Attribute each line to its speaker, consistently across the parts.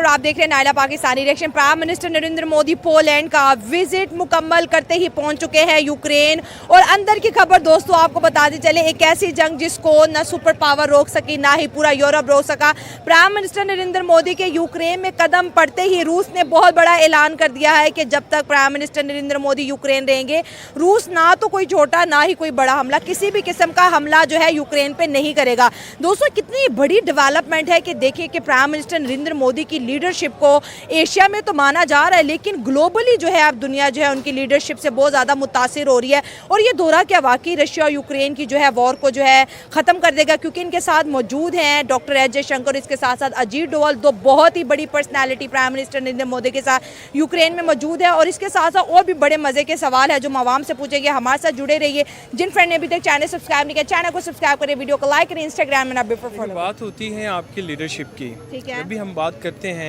Speaker 1: आप देख रहे हैं Naila Pakistani reaction. Prime minister Narendra Modi Poland का विजिट मुकम्मल करते ही पहुंच चुके हैं यूक्रेन। और अंदर की खबर दोस्तों आपको बताते चले, एक ऐसी जंग जिसको न सुपर पावर रोक सकी ना ही पूरा यूरोप रोक सका। प्राइम मिनिस्टर नरेंद्र मोदी के यूक्रेन में कदम पड़ते ही रूस ने बहुत बड़ा ऐलान कर दिया है कि जब तक prime minister Narendra Modi Ukraine रहेंगे, रूस ना तो कोई छोटा ना ही कोई बड़ा हमला, किसी भी किस्म का हमला जो है यूक्रेन पे नहीं करेगा। दोस्तों कितनी बड़ी डेवलपमेंट है कि देखिए कि प्राइम मिनिस्टर नरेंद्र मोदी की लीडरशिप को एशिया में तो माना जा रहा है, लेकिन ग्लोबली जो है अब दुनिया जो है उनकी लीडरशिप से बहुत ज़्यादा मुतासिर हो रही है। और ये दौरा क्या वाकई रशिया और यूक्रेन की जो है वॉर को जो है ख़त्म कर देगा, क्योंकि इनके साथ मौजूद हैं डॉक्टर एस जयशंकर, इसके साथ साथ अजीत डोवाल, दो बहुत ही बड़ी personality prime minister Narendra Modi के साथ यूक्रेन में मौजूद है। और इसके साथ साथ और भी बड़े मज़े के सवाल है जो हम आवाम से पूछेंगे। हमारे साथ जुड़े रहिए। जिन फ्रेंड ने अभी तक चैनल सब्सक्राइब नहीं किया, चैनल को सब्सक्राइब करें, वीडियो को लाइक करें, इंस्टाग्राम में ना बिफोर फॉलो।
Speaker 2: बात होती है आपकी लीडरशिप की,
Speaker 1: ठीक है।
Speaker 2: जब भी हम बात करते हैं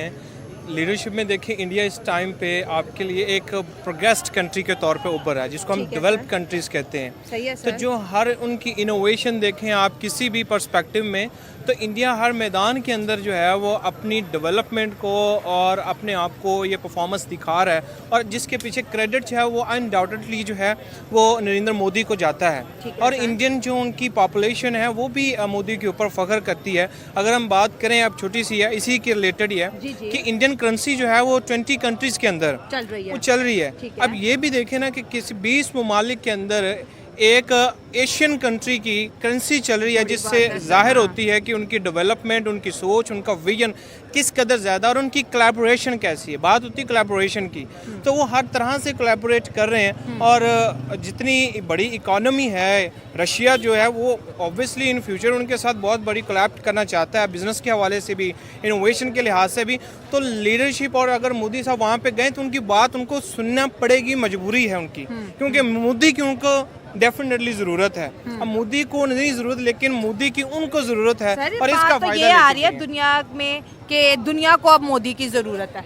Speaker 2: लीडरशिप में, देखिए इंडिया इस टाइम पे आपके लिए एक प्रोग्रेस्ड कंट्री के तौर पे उभर है, जिसको हम डेवलप्ड कंट्रीज कहते हैं।
Speaker 1: सही है
Speaker 2: तो जो हर उनकी इनोवेशन देखें आप किसी भी पर्सपेक्टिव में, तो इंडिया हर मैदान के अंदर जो है वो अपनी डेवलपमेंट को और अपने आप को ये परफॉर्मेंस दिखा रहा है, और जिसके पीछे क्रेडिट जो है वो अनडाउटेडली जो है वो नरेंद्र मोदी को जाता है। और इंडियन जो उनकी पॉपुलेशन है वो भी मोदी के ऊपर फख्र करती है। अगर हम बात करें, अब छोटी सी है, इसी के रिलेटेड ही है कि इंडियन करेंसी जो है वो 20 कंट्रीज के अंदर चल रही है। अब ये भी देखें ना कि किसी 20 ममालिक के अंदर एक एशियन कंट्री की करेंसी चल रही है, जिससे जाहिर होती है कि उनकी डेवलपमेंट, उनकी सोच, उनका विजन किस कदर ज़्यादा, और उनकी कोलैबोरेशन कैसी है। बात होती है कोलैबोरेशन की, तो वो हर तरह से कोलैबोरेट कर रहे हैं। और जितनी बड़ी इकॉनमी है रशिया जो है वो ऑब्वियसली इन फ्यूचर उनके साथ बहुत बड़ी कोलैब करना चाहता है, बिजनेस के हवाले से भी, इनोवेशन के लिहाज से भी। तो लीडरशिप, और अगर मोदी साहब वहाँ पे गए तो उनकी बात उनको सुनना पड़ेगी, मजबूरी है उनकी, क्योंकि मोदी की उनको डेफिनेटली जरूरत है। अब मोदी को नहीं जरूरत, लेकिन मोदी की उनको जरूरत है। और इसका
Speaker 1: तो
Speaker 2: फायदा
Speaker 1: ये आ रही है दुनिया में कि दुनिया को अब मोदी की जरूरत है।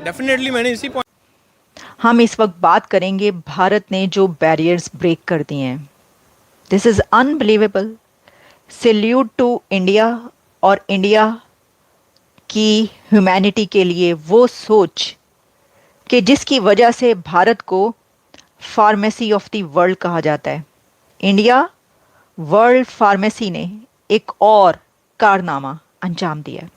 Speaker 2: डेफिनेटली मैंने इसी
Speaker 3: हम इस वक्त बात करेंगे भारत ने जो बैरियर्स ब्रेक कर दिए हैं। This is unbelievable. Salute to India, और इंडिया की ह्यूमैनिटी के लिए वो सोच कि जिसकी वजह से भारत को फार्मेसी ऑफ द वर्ल्ड कहा जाता है। इंडिया वर्ल्ड फार्मेसी ने एक और कारनामा अंजाम दिया।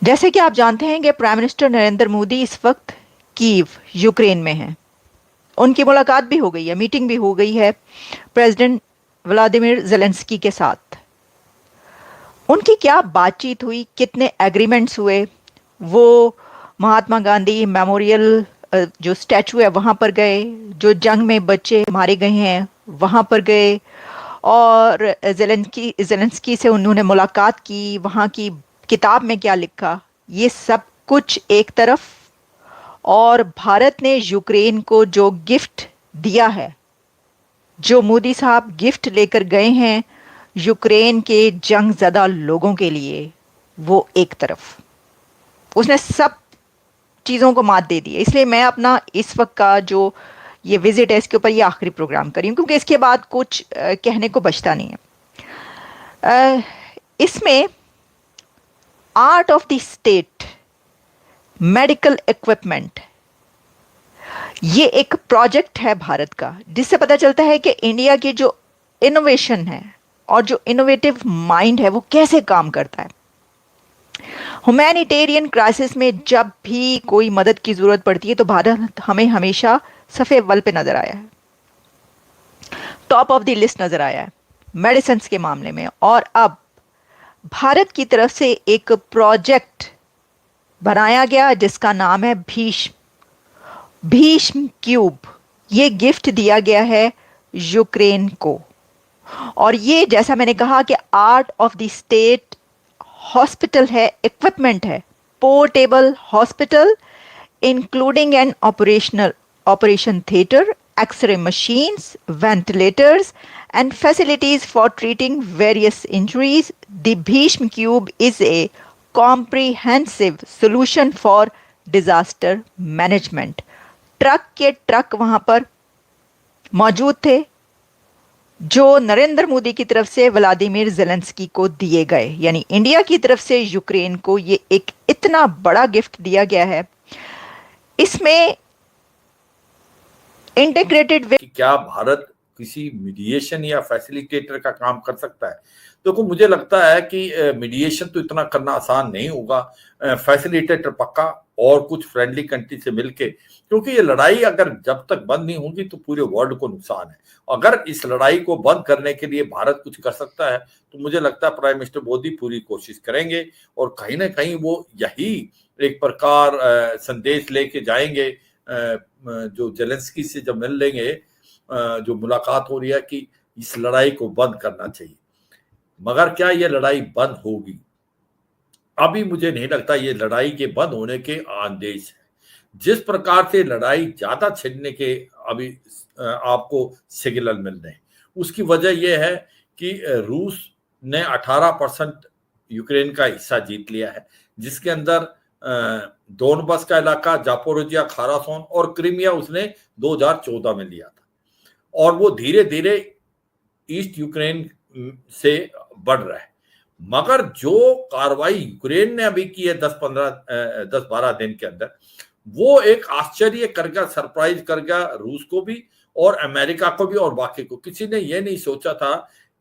Speaker 3: जैसे कि आप जानते हैं कि प्राइम मिनिस्टर नरेंद्र मोदी इस वक्त कीव यूक्रेन में हैं। उनकी मुलाकात भी हो गई है, मीटिंग भी हो गई है प्रेसिडेंट व्लादिमीर ज़ेलेंस्की के साथ। उनकी क्या बातचीत हुई, कितने एग्रीमेंट्स हुए, वो महात्मा गांधी मेमोरियल जो स्टैचू है वहाँ पर गए, जो जंग में बच्चे मारे गए हैं वहाँ पर गए, और ज़ेलेंस्की से उन्होंने मुलाकात की, वहाँ की किताब में क्या लिखा, ये सब कुछ एक तरफ। और भारत ने यूक्रेन को जो गिफ्ट दिया है, जो मोदी साहब गिफ्ट लेकर गए हैं यूक्रेन के जंग ज़दा लोगों के लिए, वो एक तरफ। उसने सब चीज़ों को मात दे दी है। इसलिए मैं अपना इस वक्त का जो ये विजिट है इसके ऊपर ये आखिरी प्रोग्राम करी हूँ, क्योंकि इसके बाद कुछ कहने को बचता नहीं है। इसमें art of the state medical equipment, ये एक प्रोजेक्ट है भारत का, जिससे पता चलता है कि इंडिया की जो इनोवेशन है और जो इनोवेटिव माइंड है वो कैसे काम करता है। ह्यूमैनिटेरियन क्राइसिस में जब भी कोई मदद की जरूरत पड़ती है तो भारत हमें हमेशा सफ़े अव्वल पे नजर आया है, टॉप ऑफ द लिस्ट नजर आया है मेडिसिन के मामले में। और अब भारत की तरफ से एक प्रोजेक्ट बनाया गया जिसका नाम है भीष्म क्यूब। ये गिफ्ट दिया गया है यूक्रेन को, और ये जैसा मैंने कहा कि art of the state hospital है, इक्विपमेंट है, portable hospital including an operation theatre, x-ray machines, ventilators and facilities for treating various injuries. The Bhishma Cube is a comprehensive solution for disaster management. Truck के truck वहाँ पर मौजूद थे, जो नरेंद्र मोदी की तरफ से व्लादिमीर जेलेंस्की को दिए गए, यानी इंडिया की तरफ से यूक्रेन को ये एक इतना बड़ा गिफ्ट दिया गया है, इसमें इंटीग्रेटेड
Speaker 4: कि क्या भारत किसी मीडिएशन या फैसिलिटेटर का काम कर सकता है? देखो, मुझे लगता है कि मीडिएशन तो इतना करना आसान नहीं होगा, फैसिलिटेटर पक्का, और कुछ फ्रेंडली कंट्री से मिलके, क्योंकि ये लड़ाई अगर जब तक बंद नहीं होगी तो पूरे वर्ल्ड को नुकसान है। अगर इस लड़ाई को बंद करने के लिए भारत कुछ कर सकता है तो मुझे लगता है प्राइम मिनिस्टर मोदी पूरी कोशिश करेंगे, और कहीं ना कहीं वो यही एक प्रकार संदेश लेके जाएंगे, जो जेलेंस्की से जब मिल लेंगे, जो मुलाकात हो रही है, कि इस लड़ाई को बंद करना चाहिए। मगर क्या ये लड़ाई बंद होगी? अभी मुझे नहीं लगता ये लड़ाई के बंद होने के आदेश है। जिस प्रकार से लड़ाई ज्यादा छिड़ने के अभी आपको सिग्नल मिल रहे हैं, उसकी वजह यह है कि रूस ने 18% यूक्रेन का हिस्सा जीत लिया है, जिसके अंदर डोनबास का इलाका, जापोरोजिया, खारासोन और क्रीमिया उसने 2014 में लिया था, और वो धीरे धीरे ईस्ट यूक्रेन से बढ़ रहा है। मगर जो कार्रवाई यूक्रेन ने अभी की है 10-12 दिन के अंदर, वो एक आश्चर्य करगा, सरप्राइज करगा रूस को भी और अमेरिका को भी और बाकी को। किसी ने ये नहीं सोचा था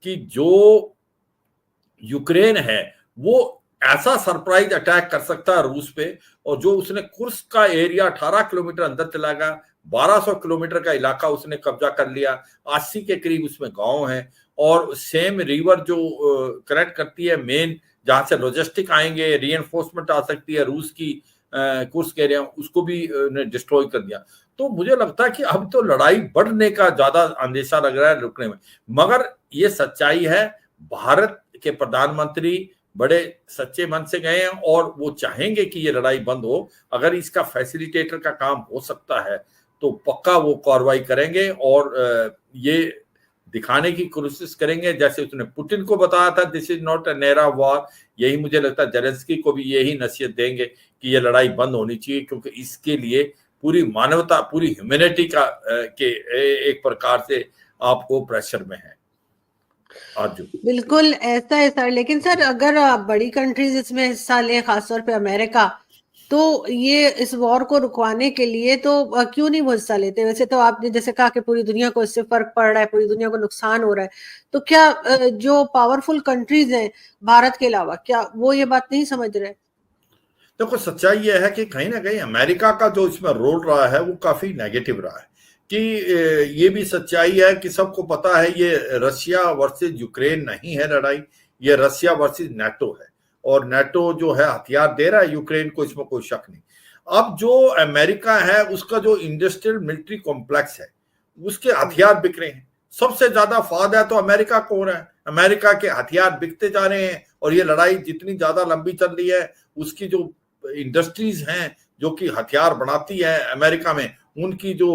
Speaker 4: कि जो यूक्रेन है वो ऐसा सरप्राइज अटैक कर सकता है रूस पे, और जो उसने कुर्स्क का एरिया 18 किलोमीटर अंदर चला गया, 1200 किलोमीटर का इलाका उसने कब्जा कर लिया, 80 के करीब उसमें गांव हैं, और सेम रिवर जो कनेक्ट करती है मेन, जहां से लॉजिस्टिक आएंगे, रीएनफोर्समेंट आ सकती है रूस की कुर्स्क एरिया, उसको भी डिस्ट्रॉय कर दिया। तो मुझे लगता है कि अब तो लड़ाई बढ़ने का ज्यादा अंदेशा लग रहा है रुकने में। मगर ये सच्चाई है, भारत के प्रधानमंत्री बड़े सच्चे मन से गए हैं और वो चाहेंगे कि ये लड़ाई बंद हो। अगर इसका फैसिलिटेटर का काम हो सकता है तो पक्का वो कार्रवाई करेंगे, और ये दिखाने की कोशिश करेंगे, जैसे उसने पुतिन को बताया था this is not an era war. यही मुझे लगता है जेलेंस्की को भी यही नसीहत देंगे कि ये लड़ाई बंद होनी चाहिए, क्योंकि इसके लिए पूरी मानवता, पूरी ह्यूमैनिटी का के एक प्रकार से आपको प्रेशर में है आज।
Speaker 5: बिल्कुल ऐसा है सर। लेकिन सर, अगर बड़ी कंट्रीज इसमें हिस्सा लें, खासतौर पे अमेरिका, तो ये इस वॉर को रुकवाने के लिए तो क्यों नहीं वो हिस्सा लेते? वैसे तो आपने जैसे कहा कि पूरी दुनिया को इससे फर्क पड़ रहा है, पूरी दुनिया को नुकसान हो रहा है, तो क्या जो पावरफुल कंट्रीज हैं भारत के अलावा, क्या वो ये बात नहीं समझ रहे?
Speaker 4: देखो, सच्चाई यह है कि कहीं ना कहीं अमेरिका का जो इसमें रोल रहा है वो काफी नेगेटिव रहा है। कि ये भी सच्चाई है कि सबको पता है ये रशिया वर्सेस यूक्रेन नहीं है लड़ाई, ये रशिया वर्सेस नेटो है, और नेटो जो है हथियार दे रहा है यूक्रेन को, इसमें कोई शक नहीं। अब जो अमेरिका है उसका जो इंडस्ट्रियल मिलिट्री कॉम्प्लेक्स है उसके हथियार बिक रहे हैं, सबसे ज्यादा फायदा तो अमेरिका को हो रहा है। अमेरिका के हथियार बिकते जा रहे हैं, और ये लड़ाई जितनी ज्यादा लंबी चल रही है उसकी जो इंडस्ट्रीज हैं जो कि हथियार बनाती है अमेरिका में, उनकी जो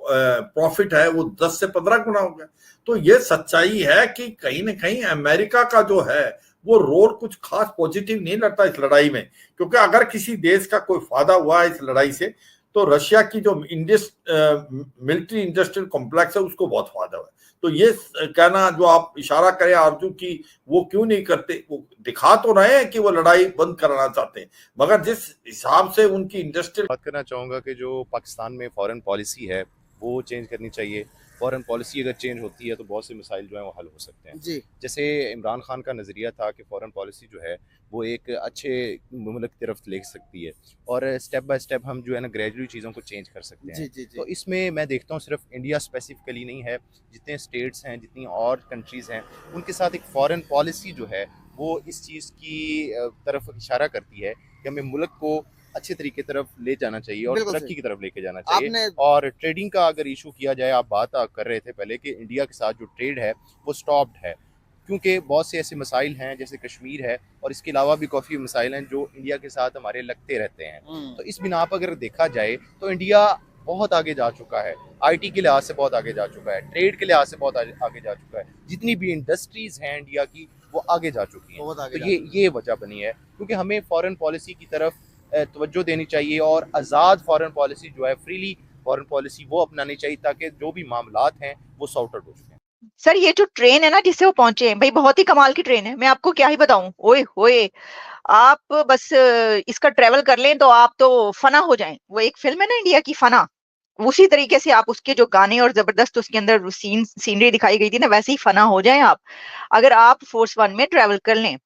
Speaker 4: प्रॉफिट है वो 10 से 15 गुना हो गया। तो ये सच्चाई है कि कहीं ना कहीं अमेरिका का जो है वो रोल कुछ खास पॉजिटिव नहीं लगता इस लड़ाई में, क्योंकि अगर किसी देश का कोई फायदा हुआ है इस लड़ाई से तो रशिया की जो मिलिट्री इंडस्ट्रियल कॉम्प्लेक्स है उसको बहुत फायदा हुआ है। तो ये कहना जो आप इशारा करें आरजू की वो क्यों नहीं करते, वो दिखा तो रहे हैं कि वो लड़ाई बंद कराना चाहते हैं, मगर जिस हिसाब से उनकी इंडस्ट्रियल।
Speaker 6: बात करना चाहूँगा कि जो पाकिस्तान में फॉरेन पॉलिसी है वो चेंज करनी चाहिए। फॉरेन पॉलिसी अगर चेंज होती है तो बहुत से मसाइल जो हैं वो हल हो सकते हैं
Speaker 5: जी।
Speaker 6: जैसे इमरान खान का नज़रिया था कि फॉरेन पॉलिसी जो है वो एक अच्छे मुल्क की तरफ ले सकती है, और स्टेप बाय स्टेप हम जो है ना ग्रेजुअली चीज़ों को चेंज कर सकते हैं।
Speaker 5: जी।
Speaker 6: तो इसमें मैं देखता हूँ सिर्फ इंडिया स्पेसिफिकली नहीं है, जितने स्टेट्स हैं, जितनी और कंट्रीज़ हैं, उनके साथ एक फॉरेन पॉलिसी जो है वो इस चीज़ की तरफ इशारा करती है कि हमें मुल्क को अच्छे तरीके की तरफ ले जाना चाहिए और तरक्की की तरफ लेके जाना चाहिए। और ट्रेडिंग का अगर इशू किया जाए, आप बात कर रहे थे पहले कि इंडिया के साथ जो ट्रेड है वो स्टॉप्ड है, क्योंकि बहुत से ऐसे मसाइल हैं जैसे कश्मीर है, और इसके अलावा भी काफ़ी मसाइल हैं जो इंडिया के साथ हमारे लगते रहते हैं। तो इस बिना पर अगर देखा जाए तो इंडिया बहुत आगे जा चुका है, IT के लिहाज से बहुत आगे जा चुका है, ट्रेड के लिहाज से बहुत आगे जा चुका है, जितनी भी इंडस्ट्रीज हैं इंडिया की वो आगे जा चुकी हैं। तो ये वजह बनी है, क्योंकि हमें फॉरेन पॉलिसी की तरफ तवज्जो देनी चाहिए, और आज़ाद फॉरेन पॉलिसी जो है, फ्रीली फॉरेन पॉलिसी वो अपनानी चाहिए, ताकि जो भी मामलात हैं वो सॉर्ट आउट हो चुके हैं।
Speaker 3: सर ये जो ट्रेन है ना जिससे वो पहुंचे हैं भाई, बहुत ही कमाल की ट्रेन है, मैं आपको क्या ही बताऊं। ओए होए, आप बस इसका ट्रेवल कर लें तो आप तो फना हो जाएं। वो एक फिल्म है ना इंडिया की, फना, उसी तरीके से आप उसके जो गाने और जबरदस्त उसके अंदर सीनरी दिखाई गई थी ना, वैसे ही फना हो जाएं आप, अगर आप फोर्स वन में ट्रेवल कर लें।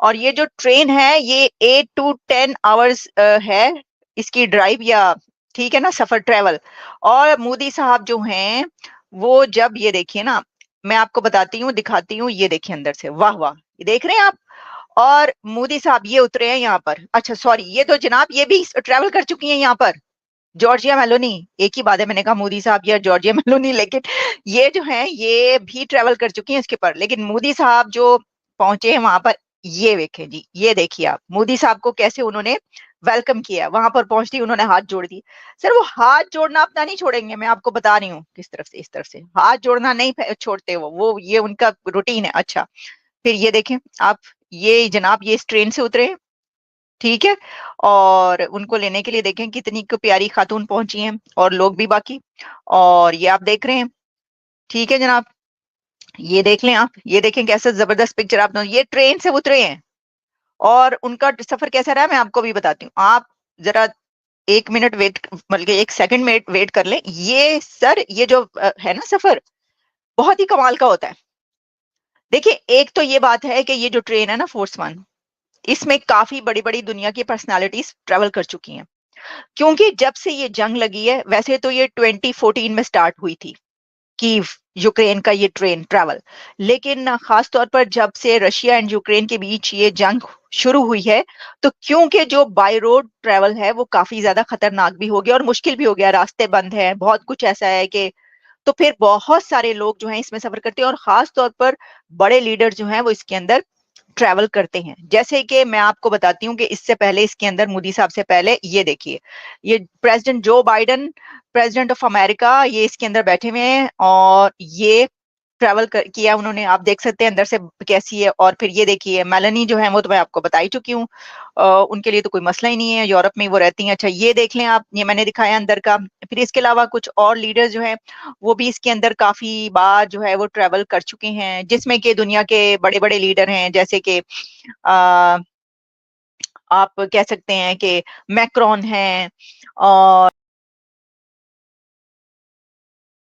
Speaker 3: और ये जो ट्रेन है ये 8 to 10 आवर्स है इसकी ड्राइव, या ठीक है ना सफर, ट्रेवल। और मोदी साहब जो हैं वो जब, ये देखिए ना, मैं आपको बताती हूँ, दिखाती हूँ, ये देखिए अंदर से, वाह वाह, ये देख रहे हैं आप। और मोदी साहब ये उतरे हैं यहाँ पर, अच्छा सॉरी, ये तो जनाब ये भी ट्रेवल कर चुकी हैं यहाँ पर, जॉर्जिया मेलोनी। एक ही बात है, मैंने कहा मोदी साहब या जॉर्जिया मेलोनी, लेकिन ये जो है ये भी ट्रेवल कर चुकी हैं इसके पर। लेकिन मोदी साहब जो पहुंचे हैं वहां पर, ये देखें जी, ये देखिए आप मोदी साहब को कैसे उन्होंने वेलकम किया। वहां पर पहुंचती उन्होंने हाथ जोड़ दिए। सर वो हाथ जोड़ना अपना नहीं छोड़ेंगे, मैं आपको बता रही हूँ किस तरफ से, इस तरफ से हाथ जोड़ना नहीं छोड़ते वो ये उनका रूटीन है। अच्छा, फिर ये देखें आप, ये जनाब ये इस ट्रेन से उतरे, ठीक है, और उनको लेने के लिए देखें कितनी प्यारी खातून पहुंची हैं और लोग भी बाकी। और ये आप देख रहे हैं, ठीक है जनाब, ये देख लें आप, ये देखें कैसे जबरदस्त पिक्चर आप, ये ट्रेन से उतरे हैं और उनका सफर कैसा रहा मैं आपको भी बताती हूँ। आप जरा 1 मिनट वेट, बल्कि 1 सेकंड में वेट कर लें। ये सर ये जो है ना सफर, बहुत ही कमाल का होता है। देखिए एक तो ये बात है कि ये जो ट्रेन है ना फोर्स वन, इसमें काफी बड़ी बड़ी दुनिया की पर्सनालिटीज ट्रेवल कर चुकी हैं। क्योंकि जब से ये जंग लगी है, वैसे तो ये 2014 में स्टार्ट हुई थी कीव यूक्रेन का ये ट्रेन ट्रैवल, लेकिन खास तौर पर जब से रशिया एंड यूक्रेन के बीच ये जंग शुरू हुई है, तो क्योंकि जो बाय रोड ट्रैवल है वो काफी ज्यादा खतरनाक भी हो गया और मुश्किल भी हो गया, रास्ते बंद हैं, बहुत कुछ ऐसा है कि, तो फिर बहुत सारे लोग जो हैं इसमें सफर करते हैं और खास तौर पर बड़े लीडर जो हैं वो इसके अंदर ट्रैवल करते हैं। जैसे कि मैं आपको बताती हूँ कि इससे पहले इसके अंदर मोदी साहब से पहले ये देखिए, ये president Joe Biden, president of America, ये इसके अंदर बैठे हुए हैं और ये ट्रैवल किया उन्होंने, आप देख सकते हैं अंदर से कैसी है। और फिर ये देखिए मेलानी जो है वो तो मैं आपको बता ही चुकी हूँ, उनके लिए तो कोई मसला ही नहीं है, यूरोप में वो रहती हैं। अच्छा ये देख लें आप, ये मैंने दिखाया अंदर का। फिर इसके अलावा कुछ और लीडर जो हैं वो भी इसके अंदर काफी बार जो है वो ट्रैवल कर चुके हैं, जिसमें कि दुनिया के बड़े बड़े लीडर हैं, जैसे कि आप कह सकते हैं कि मैक्रोन हैं और